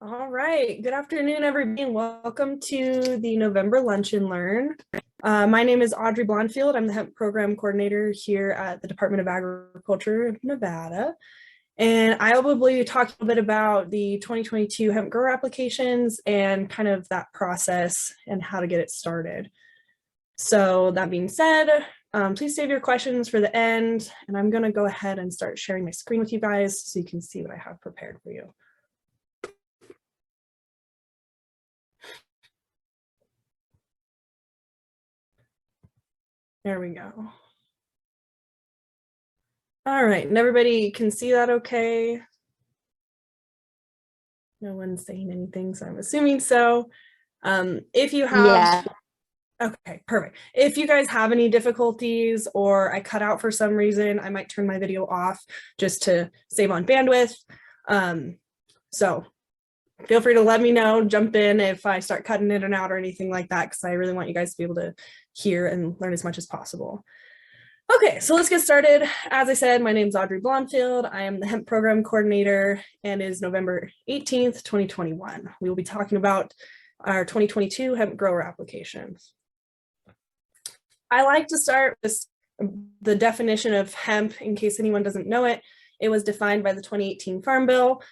All right, good afternoon, everybody, and welcome to the November Lunch and Learn. My name is Audrey Blonfield. I'm the Hemp Program Coordinator here at the Department of Agriculture of Nevada. And I will be talking a bit about the 2022 hemp grower applications and kind of that process and how to get it started. So that being said, please save your questions for the end, and I'm going to go ahead and start sharing my screen with you guys so you can see what I have prepared for you. There we go. All right, and everybody can see that okay? No one's saying anything, so I'm assuming so. If you have, okay, perfect. If you guys have any difficulties or I cut out for some reason, I might turn my video off just to save on bandwidth. So feel free to let me know, jump in if I start cutting in and out or anything like that, because I really want you guys to be able to hear and learn as much as possible. Okay, so let's get started. As I said, my name is Audrey Blonfield. I am the Hemp Program Coordinator, and it is November 18th, 2021. We will be talking about our 2022 hemp grower applications. I like to start with the definition of hemp in case anyone doesn't know it. It was defined by the 2018 Farm Bill.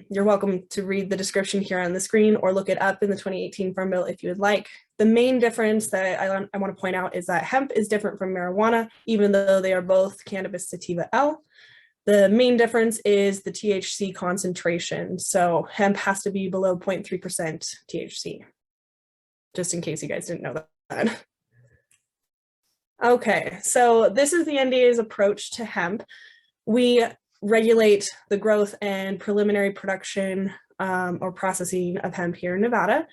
You're welcome to read the description here on the screen or look it up in the 2018 Farm Bill if you would like. The main difference that I want to point out is that hemp is different from marijuana, even though they are both cannabis sativa L. The main difference is the THC concentration. So hemp has to be below 0.3% THC, just in case you guys didn't know that. Okay, so this is the NDA's approach to hemp. We regulate the growth and preliminary production or processing of hemp here in Nevada.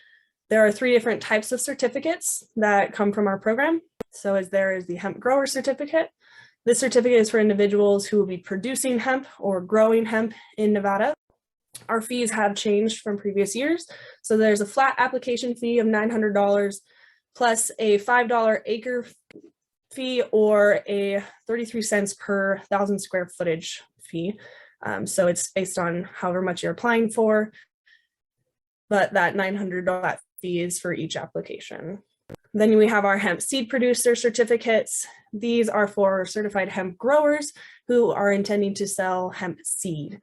There are 3 different types of certificates that come from our program. So there is the hemp grower certificate. This certificate is for individuals who will be producing hemp or growing hemp in Nevada. Our fees have changed from previous years. So there's a flat application fee of $900 plus a $5 acre fee or a 33 cents per 1,000 square footage fee. So it's based on however much you're applying for, but that $900 fee is for each application. Then we have our hemp seed producer certificates. These are for certified hemp growers who are intending to sell hemp seed.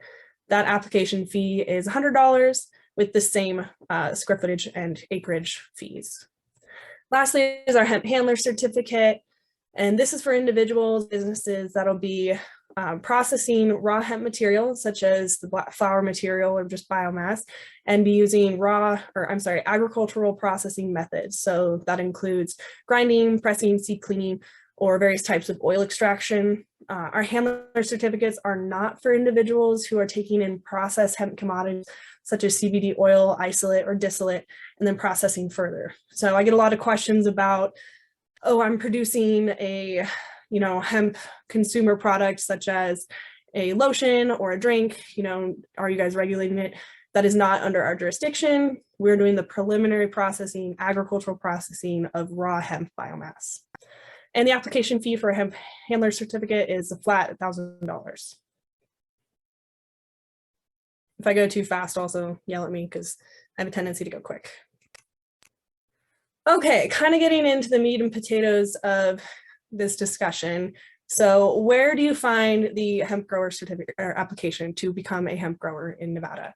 That application fee is $100 with the same square footage and acreage fees. Lastly is our hemp handler certificate. And this is for individuals, businesses that'll be processing raw hemp material, such as the black flower material or just biomass, and be using agricultural processing methods. So that includes grinding, pressing, seed cleaning, or various types of oil extraction. Our handler certificates are not for individuals who are taking in processed hemp commodities, such as CBD oil, isolate, or distillate, and then processing further. So I get a lot of questions about, oh, I'm producing a hemp consumer product such as a lotion or a drink, are you guys regulating it? That is not under our jurisdiction. We're doing the preliminary processing, agricultural processing of raw hemp biomass. And the application fee for a hemp handler certificate is a flat $1,000. If I go too fast, also yell at me because I have a tendency to go quick. Okay, kind of getting into the meat and potatoes of this discussion. So where do you find the hemp grower certificate or application to become a hemp grower in Nevada?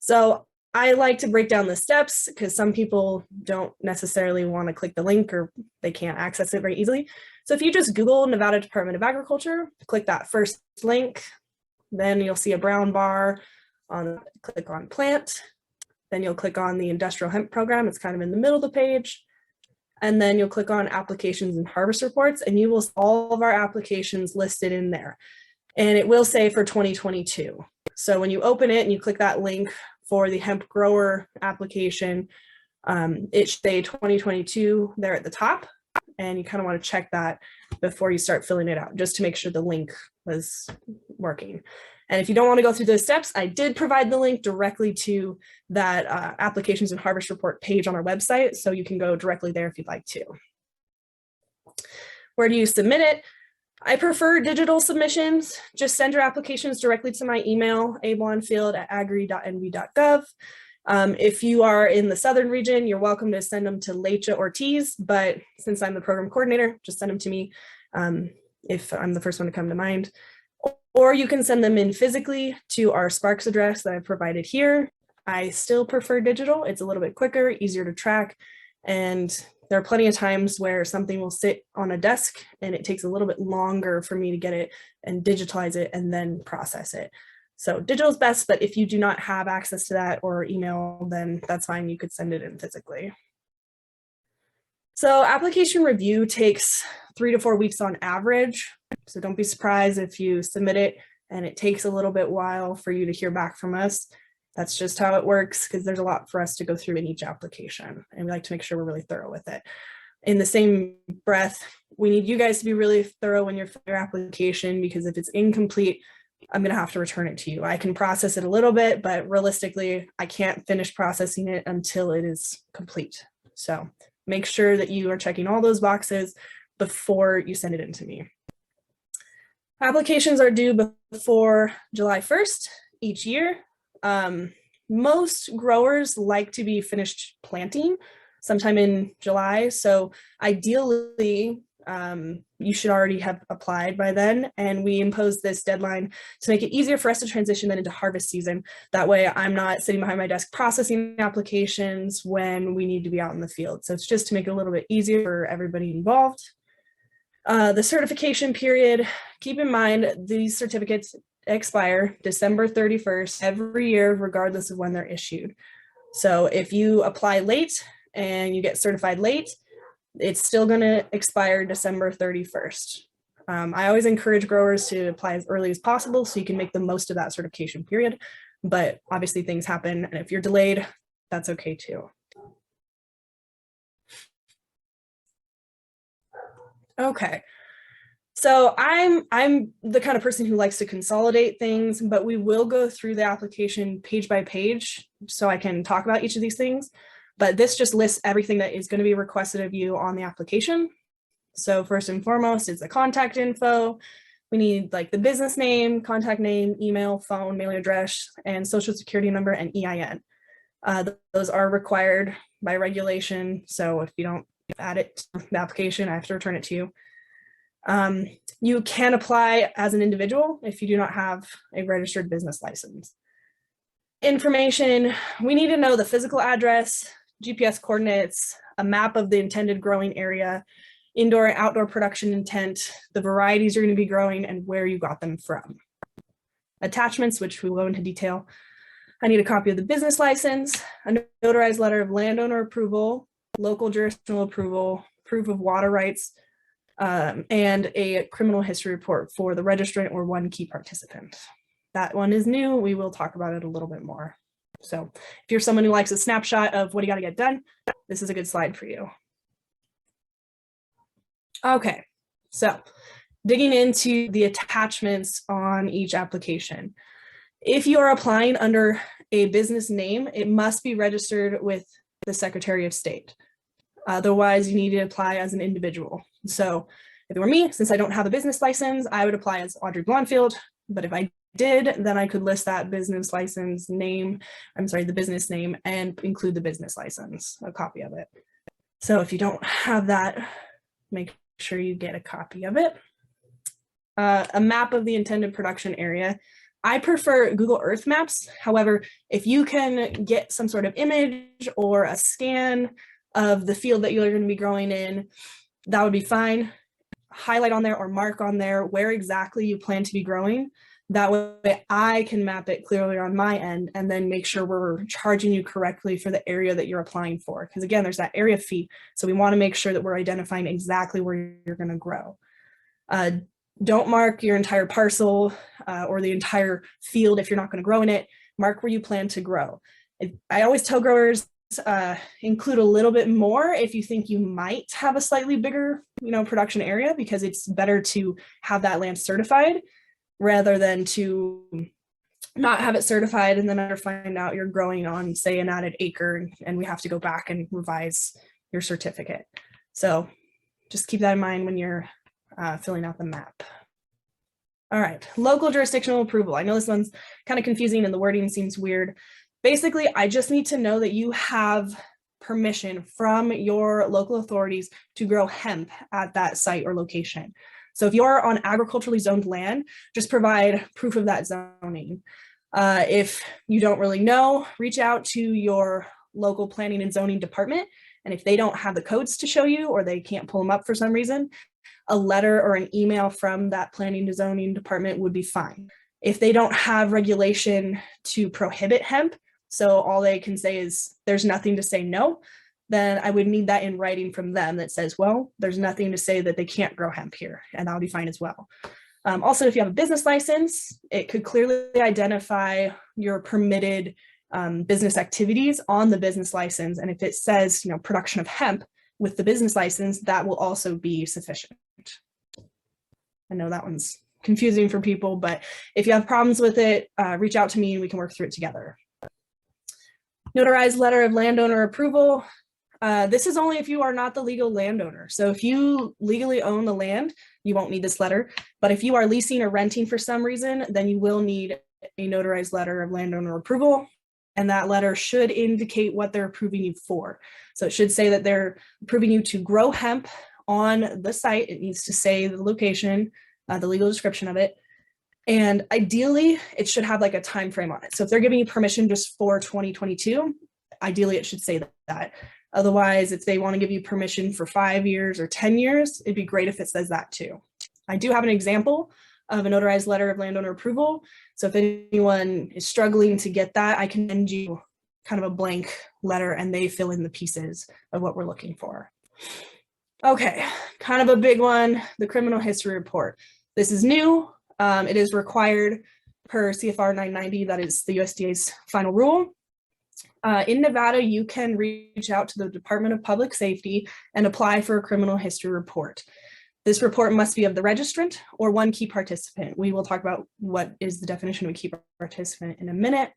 So I like to break down the steps because some people don't necessarily want to click the link or they can't access it very easily. So if you just Google Nevada Department of Agriculture, click that first link, then you'll see a brown bar, click on plant, then you'll click on the industrial hemp program. It's kind of in the middle of the page. And then you'll click on applications and harvest reports, and you will see all of our applications listed in there. And it will say for 2022. So when you open it and you click that link for the hemp grower application, it should say 2022 there at the top. And you kind of want to check that before you start filling it out, just to make sure the link was working. And if you don't want to go through those steps, I did provide the link directly to that applications and harvest report page on our website, so you can go directly there if you'd like to. Where do you submit it? I prefer digital submissions. Just send your applications directly to my email, ablonfield@agri.nv.gov. If you are in the southern region, you're welcome to send them to Lecha Ortiz, but since I'm the program coordinator, just send them to me if I'm the first one to come to mind. Or you can send them in physically to our Sparks address that I've provided here. I still prefer digital. It's a little bit quicker, easier to track, and there are plenty of times where something will sit on a desk and it takes a little bit longer for me to get it and digitalize it and then process it. So digital is best, but if you do not have access to that or email, then that's fine. You could send it in physically. So application review takes 3 to 4 weeks on average. So don't be surprised if you submit it and it takes a little bit while for you to hear back from us. That's just how it works because there's a lot for us to go through in each application, and we like to make sure we're really thorough with it. In the same breath, we need you guys to be really thorough when you're filling your application, because if it's incomplete, I'm going to have to return it to you. I can process it a little bit, but realistically, I can't finish processing it until it is complete. So make sure that you are checking all those boxes before you send it in to me. Applications are due before July 1st each year. Most growers like to be finished planting sometime in July. So ideally, you should already have applied by then. And we impose this deadline to make it easier for us to transition then into harvest season. That way I'm not sitting behind my desk processing applications when we need to be out in the field. So it's just to make it a little bit easier for everybody involved. The certification period, keep in mind these certificates expire December 31st every year, regardless of when they're issued. So if you apply late and you get certified late, it's still going to expire December 31st. I always encourage growers to apply as early as possible so you can make the most of that certification period. But obviously things happen, and if you're delayed, that's okay too. Okay. So I'm the kind of person who likes to consolidate things, but we will go through the application page by page so I can talk about each of these things. But this just lists everything that is going to be requested of you on the application. So first and foremost, it's the contact info. We need like the business name, contact name, email, phone, mailing address, and social security number and EIN. Those are required by regulation. So if you don't add it to the application, I have to return it to you. You can apply as an individual if you do not have a registered business license. Information, we need to know the physical address, GPS coordinates, a map of the intended growing area, indoor and outdoor production intent, the varieties you're going to be growing, and where you got them from. Attachments, which we will go into detail. I need a copy of the business license, a notarized letter of landowner approval, local jurisdictional approval, proof of water rights, and a criminal history report for the registrant or one key participant. That one is new. We will talk about it a little bit more. So if you're someone who likes a snapshot of what you got to get done, this is a good slide for you. Okay, so digging into the attachments on each application. If you are applying under a business name, it must be registered with the Secretary of State. Otherwise, you need to apply as an individual. So if it were me, since I don't have a business license, I would apply as Audrey Blonfield. But if I did, then I could list that business license name, the business name, and include the business license, a copy of it. So if you don't have that, make sure you get a copy of it. A map of the intended production area. I prefer Google Earth Maps. However, if you can get some sort of image or a scan of the field that you're going to be growing in, that would be fine. Highlight on there or mark on there where exactly you plan to be growing. That way I can map it clearly on my end and then make sure we're charging you correctly for the area that you're applying for. Because again, there's that area fee. So we want to make sure that we're identifying exactly where you're going to grow. Don't mark your entire parcel or the entire field if you're not going to grow in it. Mark where you plan to grow. I always tell growers, include a little bit more if you think you might have a slightly bigger, production area, because it's better to have that land certified rather than to not have it certified and then find out you're growing on, say, an added acre and we have to go back and revise your certificate. So just keep that in mind when you're filling out the map. All right, local jurisdictional approval. I know this one's kind of confusing and the wording seems weird. Basically, I just need to know that you have permission from your local authorities to grow hemp at that site or location. So if you're on agriculturally zoned land, just provide proof of that zoning. If you don't really know, reach out to your local planning and zoning department. And if they don't have the codes to show you, or they can't pull them up for some reason, a letter or an email from that planning and zoning department would be fine. If they don't have regulation to prohibit hemp, so all they can say is there's nothing to say no, then I would need that in writing from them that says, well, there's nothing to say that they can't grow hemp here, and that'll be fine as well. Also, if you have a business license, it could clearly identify your permitted business activities on the business license. And if it says, production of hemp with the business license, that will also be sufficient. I know that one's confusing for people, but if you have problems with it, reach out to me and we can work through it together. Notarized letter of landowner approval. This is only if you are not the legal landowner. So if you legally own the land, you won't need this letter. But if you are leasing or renting for some reason, then you will need a notarized letter of landowner approval. And that letter should indicate what they're approving you for. So it should say that they're approving you to grow hemp on the site. It needs to say the location, the legal description of it. And ideally, it should have like a time frame on it. So if they're giving you permission just for 2022, ideally it should say that. Otherwise, if they want to give you permission for 5 years or 10 years, it'd be great if it says that too. I do have an example of a notarized letter of landowner approval. So if anyone is struggling to get that, I can send you kind of a blank letter and they fill in the pieces of what we're looking for. Okay, kind of a big one, the criminal history report. This is new. It is required per CFR 990, that is the USDA's final rule. In Nevada, you can reach out to the Department of Public Safety and apply for a criminal history report. This report must be of the registrant or one key participant. We will talk about what is the definition of a key participant in a minute.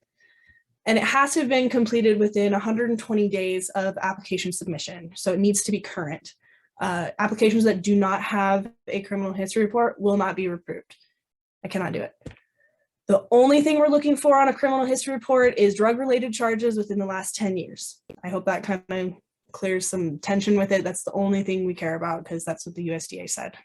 And it has to have been completed within 120 days of application submission. So it needs to be current. Applications that do not have a criminal history report will not be approved. I cannot do it. The only thing we're looking for on a criminal history report is drug-related charges within the last 10 years. I hope that kind of clears some tension with it. That's the only thing we care about because that's what the USDA said.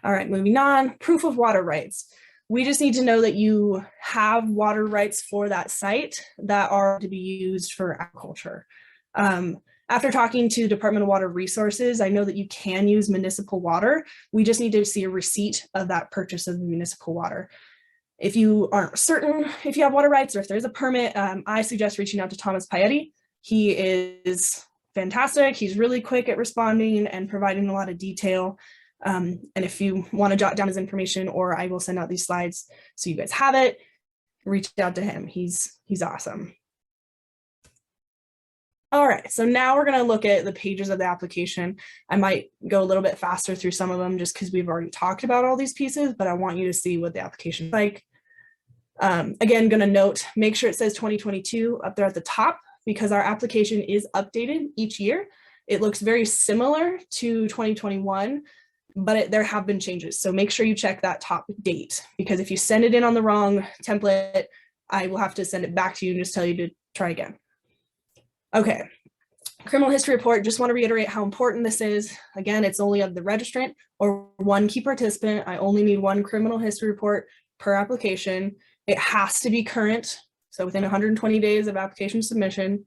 All right, moving on, proof of water rights. We just need to know that you have water rights for that site that are to be used for agriculture. After talking to Department of Water Resources, I know that you can use municipal water. We just need to see a receipt of that purchase of the municipal water. If you aren't certain if you have water rights or if there's a permit, I suggest reaching out to Thomas Paetti. He is fantastic. He's really quick at responding and providing a lot of detail. And if you want to jot down his information, or I will send out these slides so you guys have it, reach out to him. He's awesome. All right, so now we're going to look at the pages of the application. I might go a little bit faster through some of them just because we've already talked about all these pieces, but I want you to see what the application is like. Again, going to note, make sure it says 2022 up there at the top because our application is updated each year. It looks very similar to 2021, but there have been changes. So make sure you check that top date because if you send it in on the wrong template, I will have to send it back to you and just tell you to try again. Okay, criminal history report, just want to reiterate how important this is. Again, it's only of the registrant or one key participant. I only need one criminal history report per application. It has to be current, so within 120 days of application submission,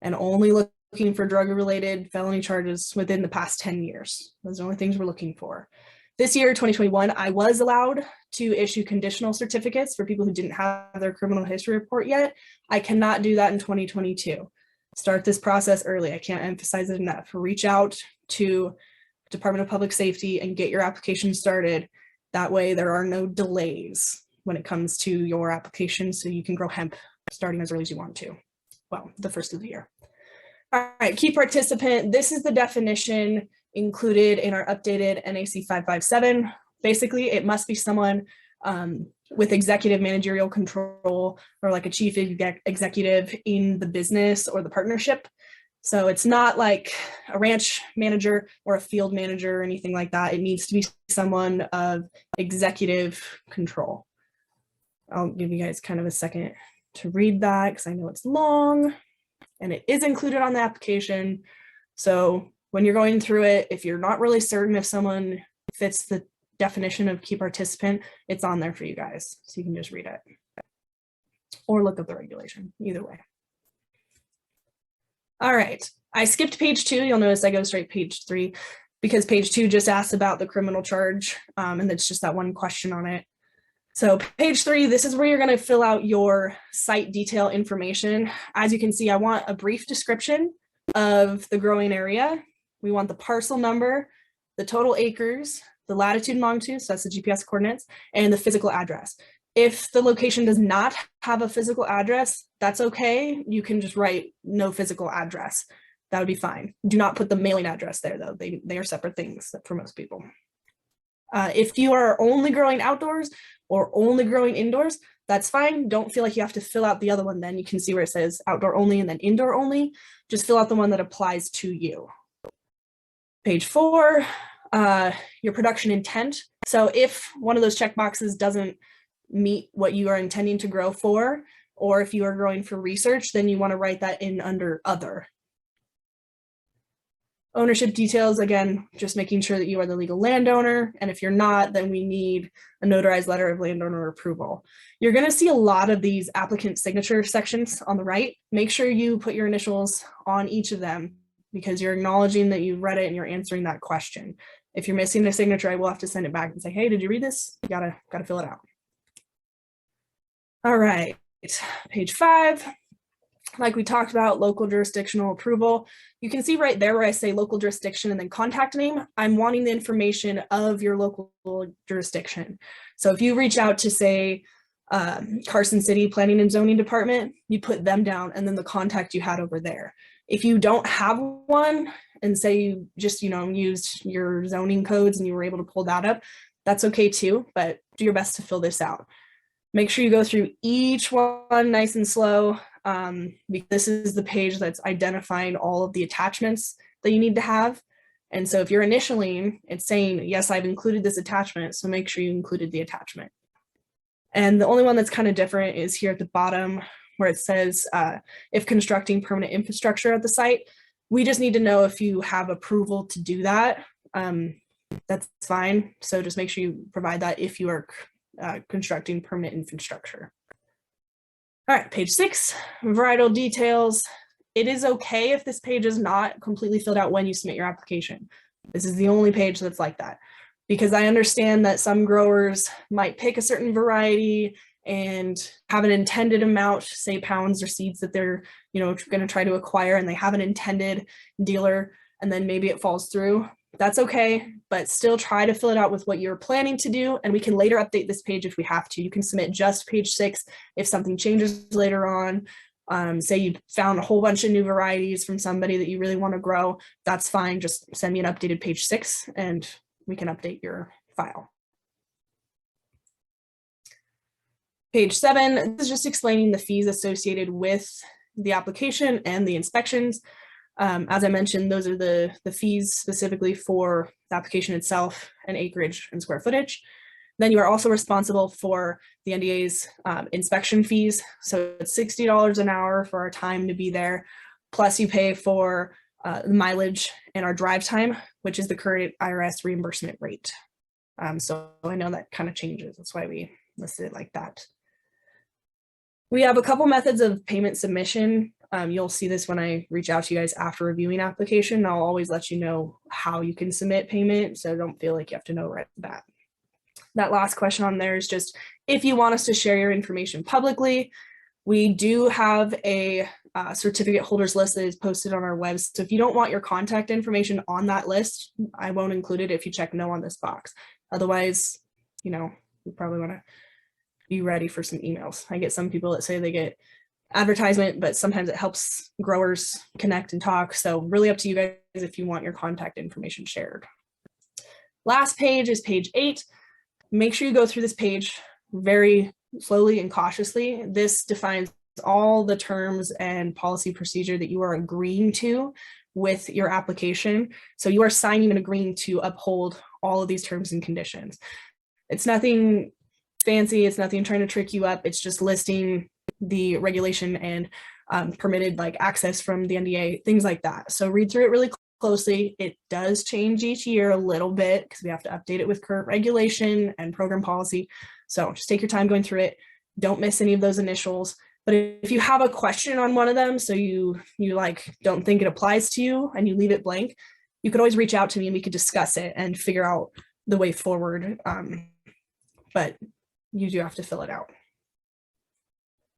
and only looking for drug-related felony charges within the past 10 years. Those are the only things we're looking for. This year, 2021, I was allowed to issue conditional certificates for people who didn't have their criminal history report yet. I cannot do that in 2022. Start this process early. I can't emphasize it enough. Reach out to Department of Public Safety and get your application started. That way there are no delays when it comes to your application, so you can grow hemp starting as early as you want to. Well, the first of the year. All right, key participant. This is the definition included in our updated NAC 557. Basically, it must be someone with executive managerial control or like a chief executive in the business or the partnership. So it's not like a ranch manager or a field manager or anything like that. It needs to be someone of executive control. I'll give you guys kind of a second to read that because I know it's long and it is included on the application. So when you're going through it, if you're not really certain if someone fits the definition of key participant, it's on there for you guys. So you can just read it or look up the regulation, either way. All right, I skipped page 2. You'll notice I go straight page 3 because page 2 just asks about the criminal charge, and it's just that one question on it. So page 3, this is where you're going to fill out your site detail information. As you can see, I want a brief description of the growing area. We want the parcel number, the total acres, the latitude and longitude, so that's the GPS coordinates, and the physical address. If the location does not have a physical address, that's okay. You can just write no physical address. That would be fine. Do not put the mailing address there, though. They are separate things for most people. If you are only growing outdoors or only growing indoors, that's fine. Don't feel like you have to fill out the other one then. You can see where it says outdoor only and then indoor only. Just fill out the one that applies to you. Page 4, your production intent. So if one of those checkboxes doesn't meet what you are intending to grow for, or if you are growing for research, then you want to write that in under other. Ownership details, again, just making sure that you are the legal landowner. And if you're not, then we need a notarized letter of landowner approval. You're going to see a lot of these applicant signature sections on the right. Make sure you put your initials on each of them because you're acknowledging that you read it and you're answering that question. If you're missing a signature, I will have to send it back and say, hey, did you read this? You gotta fill it out. All right, page 5. Like we talked about, local jurisdictional approval. You can see right there where I say local jurisdiction and then contact name, I'm wanting the information of your local jurisdiction. So if you reach out to say Carson City Planning and Zoning Department, you put them down and then the contact you had over there. If you don't have one and say you just, used your zoning codes and you were able to pull that up, that's okay too, but do your best to fill this out. Make sure you go through each one nice and slow. Because this is the page that's identifying all of the attachments that you need to have. And so if you're initialing, it's saying, yes, I've included this attachment. So make sure you included the attachment. And the only one that's kind of different is here at the bottom where it says, if constructing permanent infrastructure at the site, we just need to know if you have approval to do that. That's fine. So just make sure you provide that if you are constructing permanent infrastructure. All right, page 6, varietal details. It is okay if this page is not completely filled out when you submit your application. This is the only page that's like that, because I understand that some growers might pick a certain variety and have an intended amount, say pounds or seeds that they're, going to try to acquire, and they have an intended dealer, and then maybe it falls through. That's okay, but still try to fill it out with what you're planning to do, and we can later update this page if we have to. You can submit just page 6 if something changes later on. Say you found a whole bunch of new varieties from somebody that you really want to grow, that's fine. Just send me an updated page 6 and we can update your file. Page 7, this is just explaining the fees associated with the application and the inspections. As I mentioned, those are the fees specifically for the application itself and acreage and square footage. Then you are also responsible for the NDA's inspection fees. So it's $60 an hour for our time to be there. Plus you pay for the mileage and our drive time, which is the current IRS reimbursement rate. So I know that kind of changes. That's why we listed it like that. We have a couple methods of payment submission. You'll see this when I reach out to you guys after reviewing application. I'll always let you know how you can submit payment, so don't feel like you have to know right off the bat. That last question on there is just if you want us to share your information publicly. We do have a certificate holders list that is posted on our website. So if you don't want your contact information on that list, I won't include it if you check no on this box. Otherwise, you probably want to be ready for some emails. I get some people that say they get advertisement, but sometimes it helps growers connect and talk. So really up to you guys if you want your contact information shared. Last page is page 8. Make sure you go through this page very slowly and cautiously. This defines all the terms and policy procedure that you are agreeing to with your application. So you are signing and agreeing to uphold all of these terms and conditions. It's nothing fancy. It's nothing trying to trick you up. It's just listing the regulation and permitted like access from the NDA, things like that. So read through it really closely. It does change each year a little bit because we have to update it with current regulation and program policy. So just take your time going through it. Don't miss any of those initials. But if you have a question on one of them, so you like don't think it applies to you and you leave it blank, you could always reach out to me and we could discuss it and figure out the way forward. But you do have to fill it out.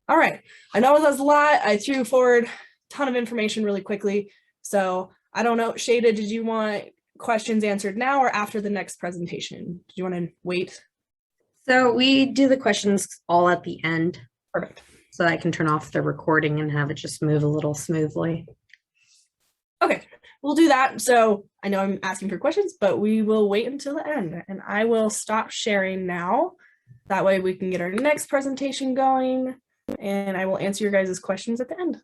All right, I know that was a lot. I threw forward a ton of information really quickly. So I don't know, Shada, did you want questions answered now or after the next presentation? Did you want to wait? So we do the questions all at the end. Perfect. So I can turn off the recording and have it just move a little smoothly. Okay, we'll do that. So I know I'm asking for questions, but we will wait until the end and I will stop sharing now. That way we can get our next presentation going and I will answer your guys' questions at the end.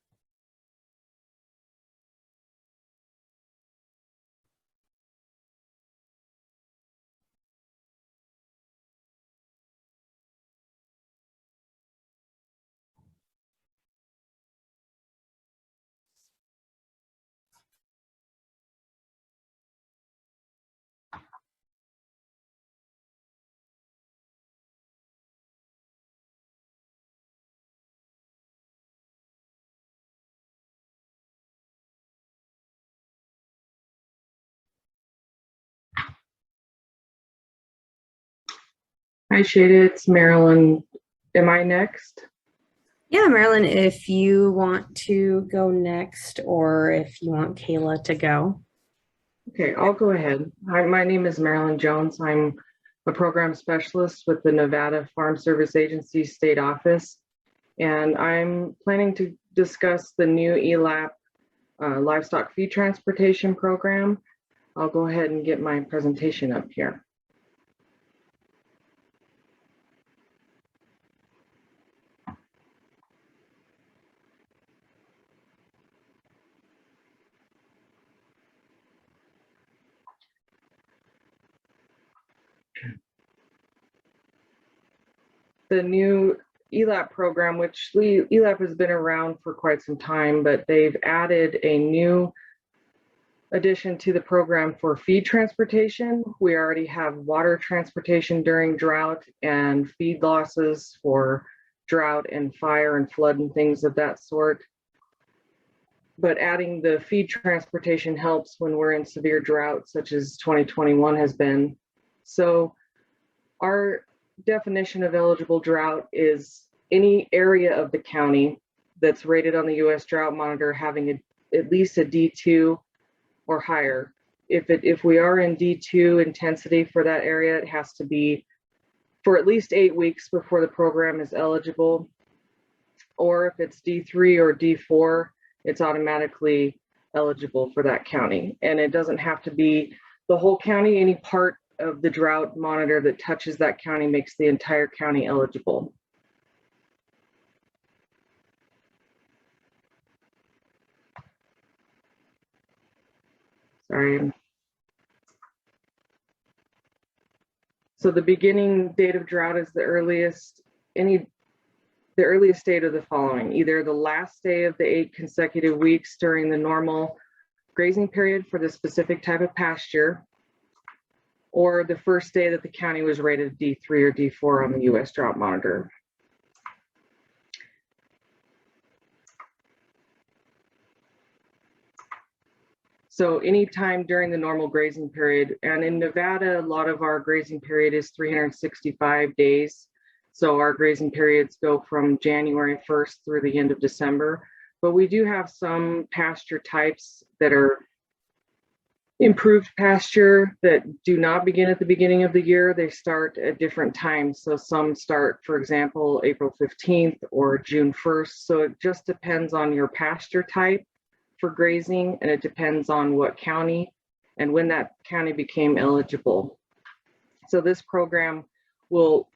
Hi, Shada, it's Marilyn. Am I next? Yeah, Marilyn, if you want to go next or if you want Kayla to go. Okay, I'll go ahead. Hi, my name is Marilyn Jones. I'm a program specialist with the Nevada Farm Service Agency State Office, and I'm planning to discuss the new ELAP livestock feed transportation program. I'll go ahead and get my presentation up here. The new ELAP program, which ELAP has been around for quite some time, but they've added a new addition to the program for feed transportation. We already have water transportation during drought and feed losses for drought and fire and flood and things of that sort. But adding the feed transportation helps when we're in severe drought, such as 2021 has been. So our definition of eligible drought is any area of the county that's rated on the U.S. Drought Monitor having at least a D2 or higher. If we are in D2 intensity for that area, it has to be for at least 8 weeks before the program is eligible. Or if it's D3 or D4, it's automatically eligible for that county. And it doesn't have to be the whole county. Any part of the drought monitor that touches that county makes the entire county eligible. Sorry. So the beginning date of drought is the earliest date of the following, either the last day of the 8 consecutive weeks during the normal grazing period for the specific type of pasture, or the first day that the county was rated D3 or D4 on the U.S. Drought Monitor. So anytime during the normal grazing period, and in Nevada, a lot of our grazing period is 365 days. So our grazing periods go from January 1st through the end of December. But we do have some pasture types that are improved pasture that do not begin at the beginning of the year. They start at different times. So some start, for example, April 15th or June 1st. So it just depends on your pasture type for grazing, and it depends on what county and when that county became eligible. So this program will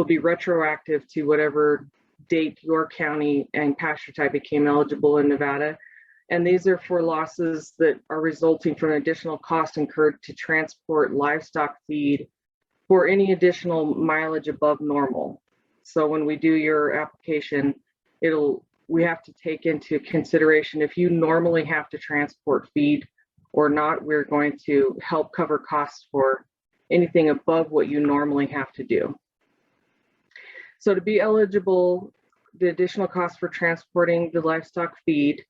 be retroactive to whatever date your county and pasture type became eligible in Nevada. And these are for losses that are resulting from additional cost incurred to transport livestock feed for any additional mileage above normal. So when we do your application, we have to take into consideration if you normally have to transport feed or not. We're going to help cover costs for anything above what you normally have to do. So to be eligible, the additional cost for transporting the livestock feed,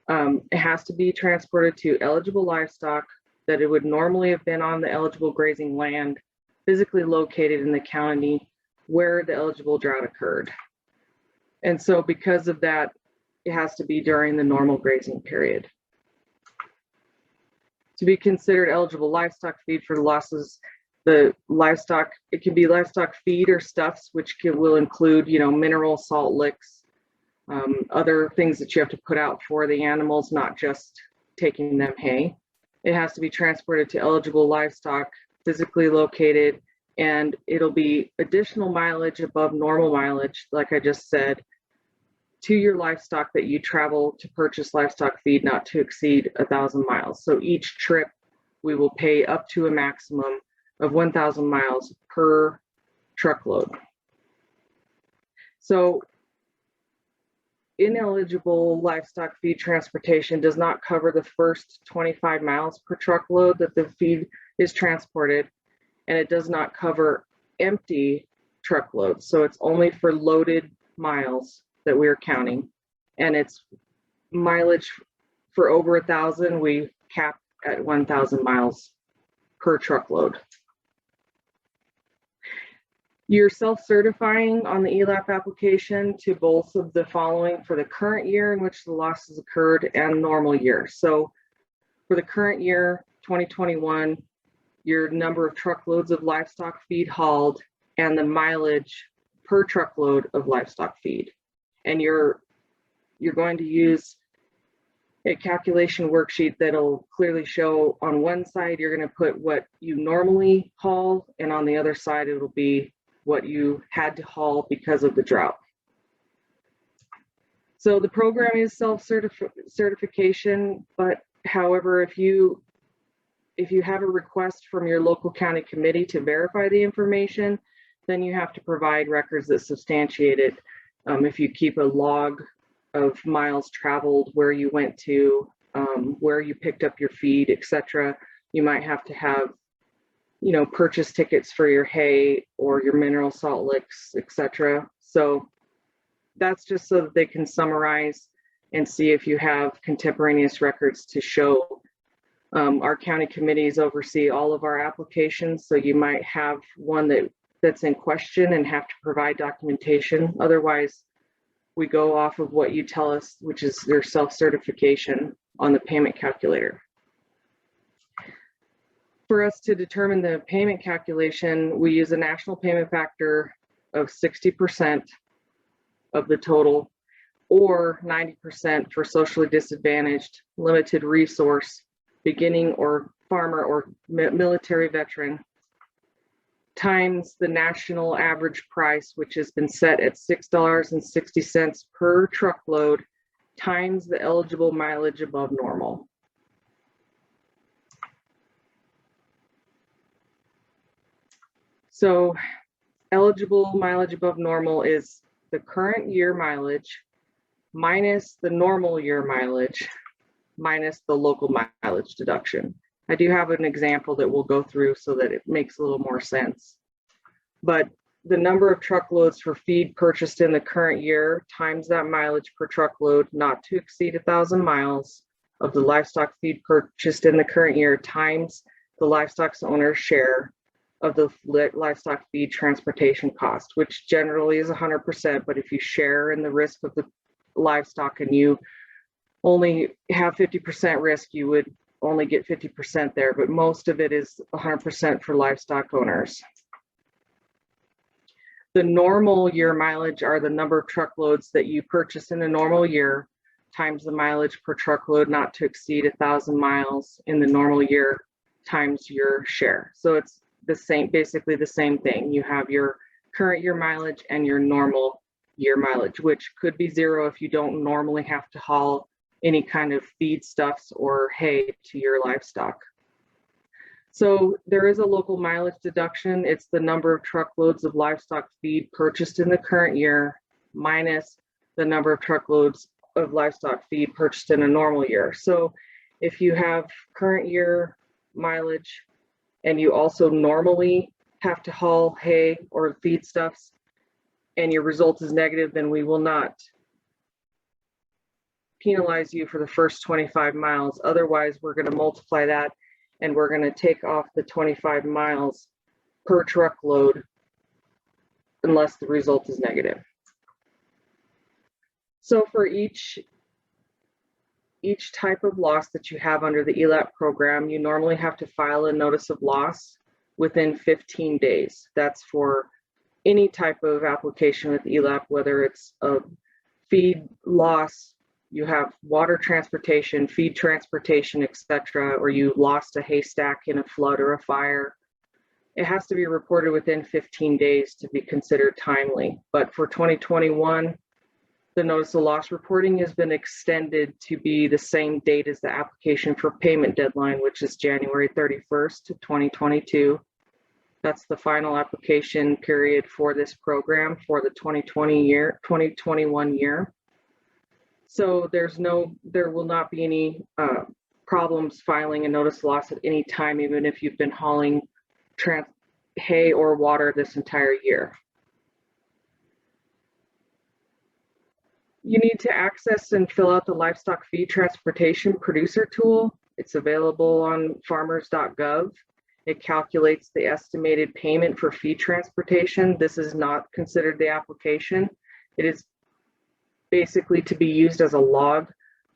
it has to be transported to eligible livestock that it would normally have been on the eligible grazing land physically located in the county where the eligible drought occurred. And so because of that, it has to be during the normal grazing period. To be considered eligible livestock feed for losses, the livestock, it can be livestock feed or stuffs, which will include, mineral salt licks, other things that you have to put out for the animals, not just taking them hay. It has to be transported to eligible livestock physically located, and it'll be additional mileage above normal mileage, like I just said, to your livestock that you travel to purchase livestock feed, not to exceed 1,000 miles. So each trip we will pay up to a maximum of 1,000 miles per truckload. So ineligible livestock feed transportation does not cover the first 25 miles per truckload that the feed is transported, and it does not cover empty truckloads. So it's only for loaded miles that we're counting, and it's mileage for over 1,000. We cap at 1,000 miles per truckload. You're self-certifying on the ELAP application to both of the following for the current year in which the losses occurred and normal year. So for the current year, 2021, your number of truckloads of livestock feed hauled and the mileage per truckload of livestock feed. And you're going to use a calculation worksheet that'll clearly show on one side, you're going to put what you normally haul, and on the other side, it'll be what you had to haul because of the drought. So the program is self-certification, but however, if you have a request from your local county committee to verify the information, then you have to provide records that substantiate it. If you keep a log of miles traveled, where you went to, where you picked up your feed, etc., you might have to have purchase tickets for your hay or your mineral salt licks, etc. So that's just so that they can summarize and see if you have contemporaneous records to show. Our county committees oversee all of our applications, so you might have one that's in question and have to provide documentation. Otherwise, we go off of what you tell us, which is their self-certification on the payment calculator. For us to determine the payment calculation, we use a national payment factor of 60% of the total, or 90% for socially disadvantaged, limited resource, beginning or farmer or military veteran, times the national average price, which has been set at $6.60 per truckload, times the eligible mileage above normal. So eligible mileage above normal is the current year mileage minus the normal year mileage minus the local mileage deduction. I do have an example that we'll go through so that it makes a little more sense. But the number of truckloads for feed purchased in the current year times that mileage per truckload not to exceed 1,000 miles of the livestock feed purchased in the current year times the livestock owner's share of the livestock feed transportation cost, which generally is 100%, but if you share in the risk of the livestock and you only have 50% risk, you would only get 50% there, but most of it is 100% for livestock owners. The normal year mileage are the number of truckloads that you purchase in a normal year times the mileage per truckload not to exceed 1,000 miles in the normal year times your share. So it's the same, basically the same thing. You have your current year mileage and your normal year mileage, which could be 0 if you don't normally have to haul any kind of feedstuffs or hay to your livestock. So there is a local mileage deduction. It's the number of truckloads of livestock feed purchased in the current year minus the number of truckloads of livestock feed purchased in a normal year. So if you have current year mileage and you also normally have to haul hay or feedstuffs and your result is negative, then we will not penalize you for the first 25 miles. Otherwise, we're going to multiply that and we're going to take off the 25 miles per truckload unless the result is negative. So for each type of loss that you have under the ELAP program, you normally have to file a notice of loss within 15 days. That's for any type of application with ELAP, whether it's a feed loss, you have water transportation, feed transportation, etc., or you lost a haystack in a flood or a fire. It has to be reported within 15 days to be considered timely. But for 2021, the notice of loss reporting has been extended to be the same date as the application for payment deadline, which is January 31st, 2022. That's the final application period for this program for the 2021 year. So there will not be any problems filing a notice of loss at any time, even if you've been hauling hay or water this entire year. You need to access and fill out the livestock feed transportation producer tool. It's available on farmers.gov. It calculates the estimated payment for feed transportation. This is not considered the application. It is basically to be used as a log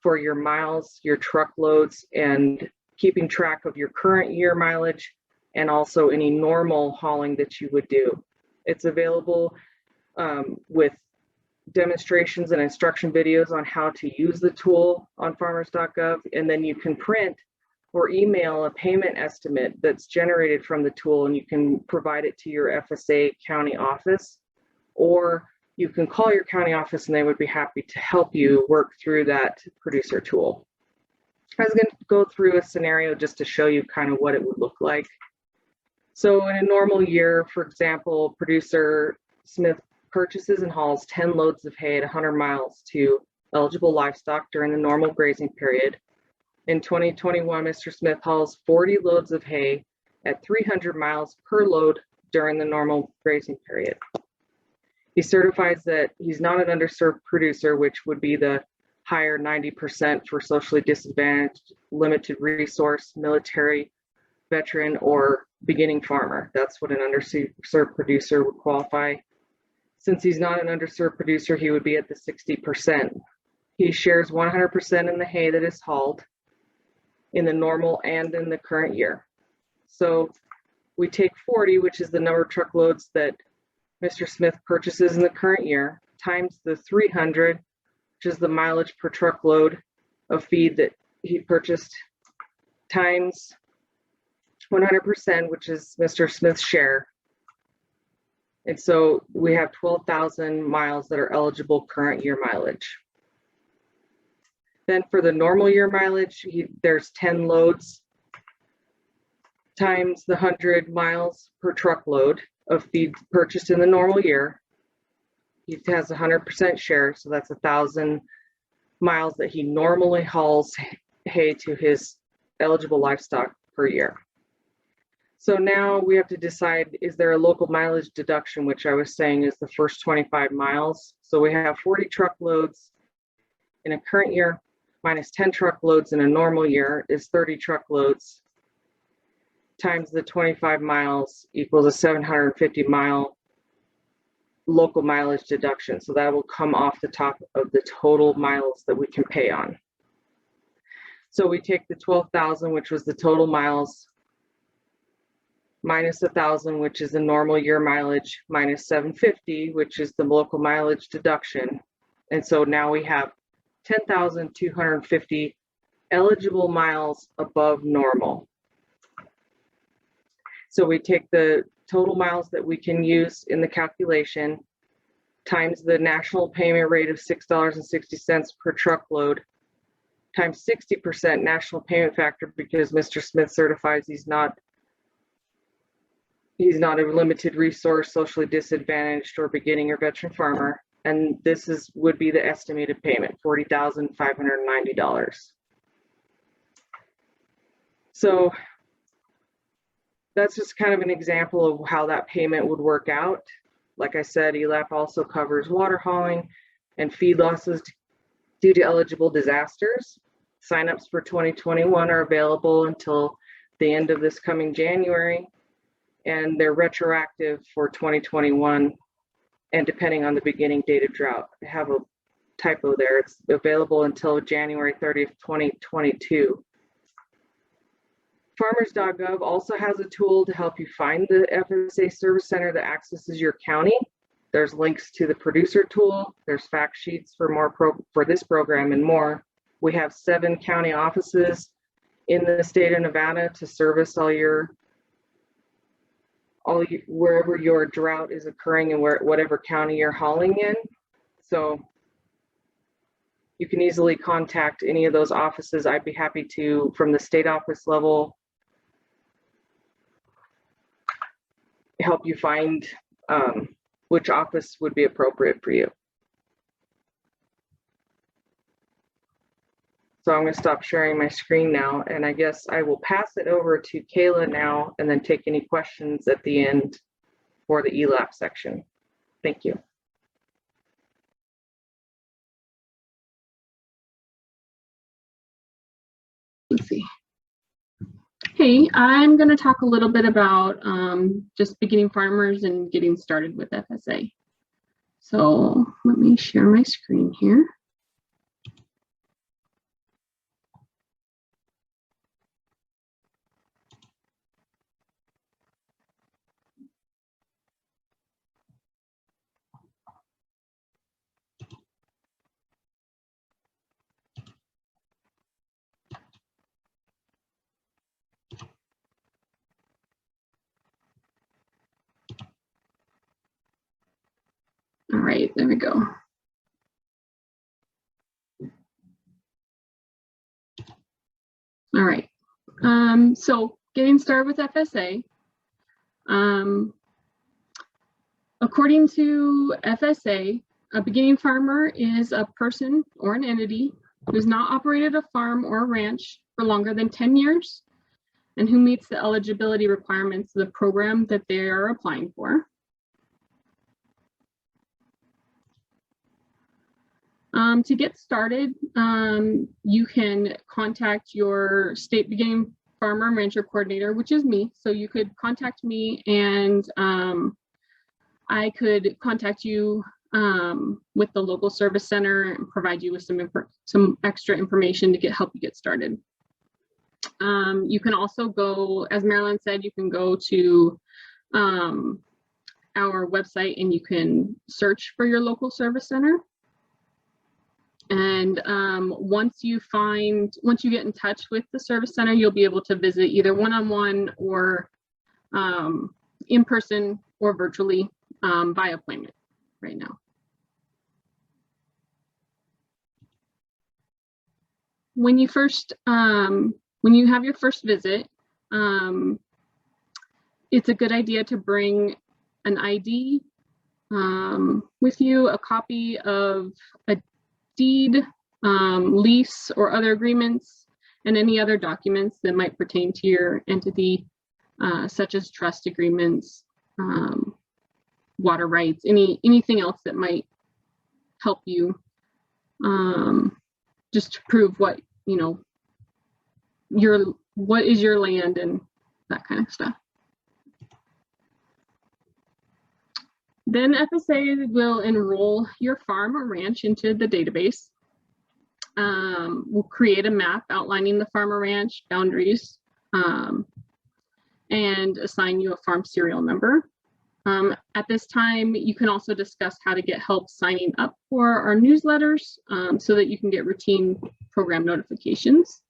for your miles, your truckloads, and keeping track of your current year mileage and also any normal hauling that you would do. It's available with demonstrations and instruction videos on how to use the tool on farmers.gov, and then you can print or email a payment estimate that's generated from the tool, and you can provide it to your FSA county office, or you can call your county office and they would be happy to help you work through that producer tool. I was going to go through a scenario just to show you kind of what it would look like. So in a normal year, for example, producer Smith purchases and hauls 10 loads of hay at 100 miles to eligible livestock during the normal grazing period. In 2021, Mr. Smith hauls 40 loads of hay at 300 miles per load during the normal grazing period. He certifies that he's not an underserved producer, which would be the higher 90% for socially disadvantaged, limited resource, military, veteran, or beginning farmer. That's what an underserved producer would qualify. Since he's not an underserved producer, he would be at the 60%. He shares 100% in the hay that is hauled in the normal and in the current year. So we take 40, which is the number of truckloads that Mr. Smith purchases in the current year, times the 300, which is the mileage per truckload of feed that he purchased, times 100%, which is Mr. Smith's share. And so we have 12,000 miles that are eligible current year mileage. Then for the normal year mileage, there's 10 loads times the 100 miles per truckload of feed purchased in the normal year. He has 100% share, so that's 1,000 miles that he normally hauls hay to his eligible livestock per year. So now we have to decide, is there a local mileage deduction, which I was saying is the first 25 miles. So we have 40 truckloads in a current year minus 10 truckloads in a normal year is 30 truckloads times the 25 miles equals a 750 mile local mileage deduction. So that will come off the top of the total miles that we can pay on. So we take the 12,000, which was the total miles, minus 1,000, which is the normal year mileage, minus 750, which is the local mileage deduction. And so now we have 10,250 eligible miles above normal. So we take the total miles that we can use in the calculation, times the national payment rate of $6.60 per truckload times 60% national payment factor, because Mr. Smith certifies he's not a limited resource, socially disadvantaged, or beginning or veteran farmer. And this would be the estimated payment, $40,590. So that's just kind of an example of how that payment would work out. Like I said, ELAP also covers water hauling and feed losses due to eligible disasters. Signups for 2021 are available until the end of this coming January, and they're retroactive for 2021, and depending on the beginning date of drought. I have a typo there. It's available until January 30th, 2022. Farmers.gov also has a tool to help you find the FSA service center that accesses your county. There's links to the producer tool. There's fact sheets for for this program and more. We have 7 county offices in the state of Nevada to service wherever your drought is occurring and whatever county you're hauling in. So you can easily contact any of those offices. I'd be happy to, from the state office level, help you find which office would be appropriate for you. So I'm going to stop sharing my screen now, and I guess I will pass it over to Kayla now and then take any questions at the end for the ELAP section. Thank you. Let's see. Hey, I'm going to talk a little bit about just beginning farmers and getting started with FSA. So let me share my screen here. All right, there we go. All right, so getting started with FSA. According to FSA, a beginning farmer is a person or an entity who's not operated a farm or a ranch for longer than 10 years and who meets the eligibility requirements of the program that they are applying for. To get started, you can contact your state beginning farmer and rancher coordinator, which is me. So you could contact me, and I could contact you with the local service center and provide you with some extra information to help you get started. You can also go, as Marilyn said, you can go to our website and you can search for your local service center. And once you get in touch with the service center, you'll be able to visit either one-on-one or in person or virtually by appointment right now. When you have your first visit, it's a good idea to bring an ID with you, a copy of a deed, lease, or other agreements, and any other documents that might pertain to your entity, such as trust agreements, water rights, anything else that might help you, just to prove what is your land and that kind of stuff. Then FSA will enroll your farm or ranch into the database. We'll create a map outlining the farm or ranch boundaries and assign you a farm serial number. At this time, you can also discuss how to get help signing up for our newsletters so that you can get routine program notifications.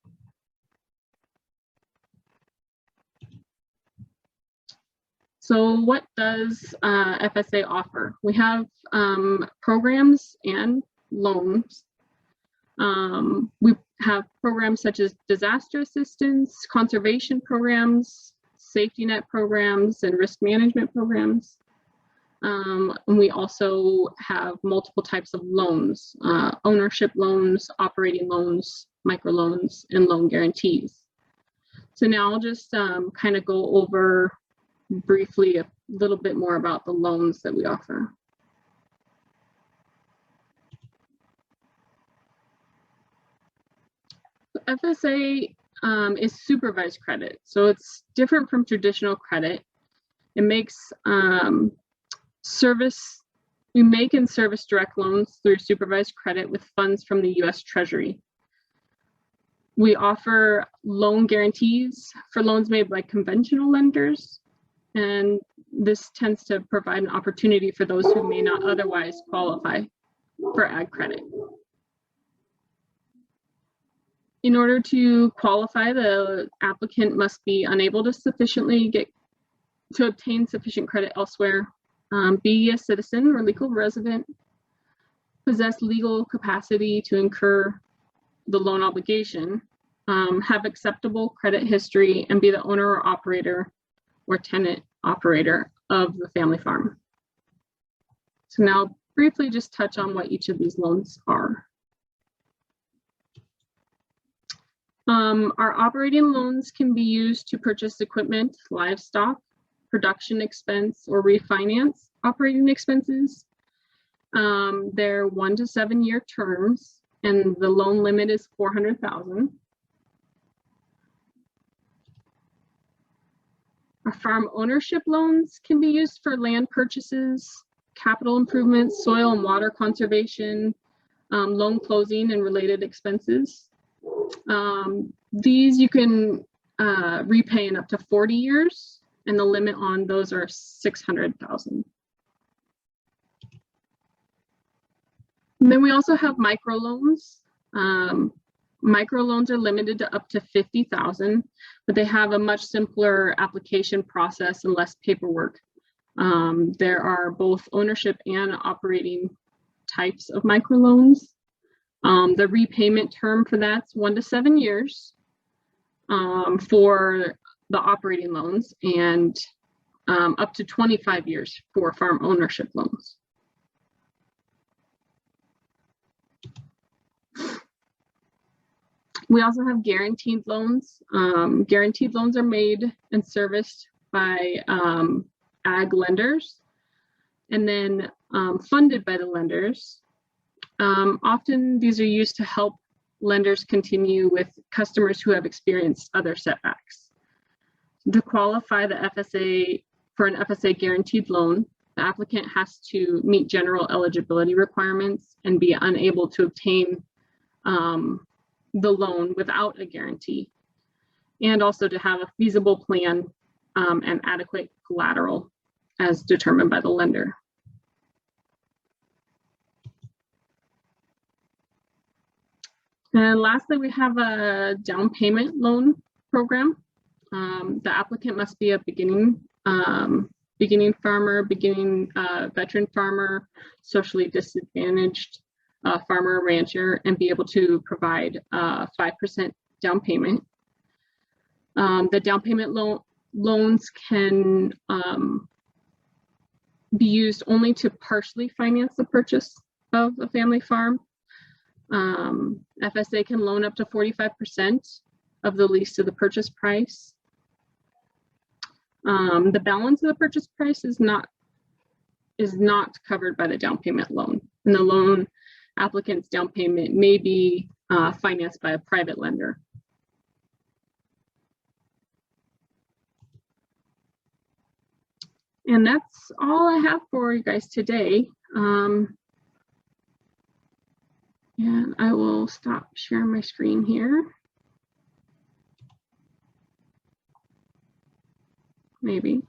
So what does FSA offer? We have programs and loans. We have programs such as disaster assistance, conservation programs, safety net programs, and risk management programs. And we also have multiple types of loans, ownership loans, operating loans, microloans, and loan guarantees. So now I'll just kind of go over briefly a little bit more about the loans that we offer. FSA is supervised credit, so it's different from traditional credit. It makes we make and service direct loans through supervised credit with funds from the U.S. Treasury. We offer loan guarantees for loans made by conventional lenders, and this tends to provide an opportunity for those who may not otherwise qualify for ag credit. In order to qualify, the applicant must be unable to obtain sufficient credit elsewhere, be a citizen or legal resident, possess legal capacity to incur the loan obligation, have acceptable credit history, and be the owner or operator or tenant operator of the family farm. So now briefly just touch on what each of these loans are. Our operating loans can be used to purchase equipment, livestock, production expense, or refinance operating expenses. They're 1 to 7 year terms, and the loan limit is $400,000. Our farm ownership loans can be used for land purchases, capital improvements, soil and water conservation, loan closing and related expenses. These you can repay in up to 40 years, and the limit on those are $600,000. Then we also have microloans. Microloans are limited to up to $50,000, but they have a much simpler application process and less paperwork. There are both ownership and operating types of microloans. The repayment term for that's 1 to 7 years for the operating loans, and up to 25 years for farm ownership loans. We also have guaranteed loans. Guaranteed loans are made and serviced by ag lenders, and then funded by the lenders. Often these are used to help lenders continue with customers who have experienced other setbacks. To qualify the FSA for an FSA guaranteed loan, the applicant has to meet general eligibility requirements and be unable to obtain the loan without a guarantee, and also to have a feasible plan and adequate collateral as determined by the lender. And lastly, we have a down payment loan program. The applicant must be a beginning farmer, veteran farmer, socially disadvantaged farmer or rancher, and be able to provide 5% down payment. The down payment loans can be used only to partially finance the purchase of a family farm. FSA can loan up to 45% of the lease to the purchase price. The balance of the purchase price is not covered by the down payment loan, and the loan applicant's down payment may be financed by a private lender. And that's all I have for you guys today. And I will stop sharing my screen here. Maybe.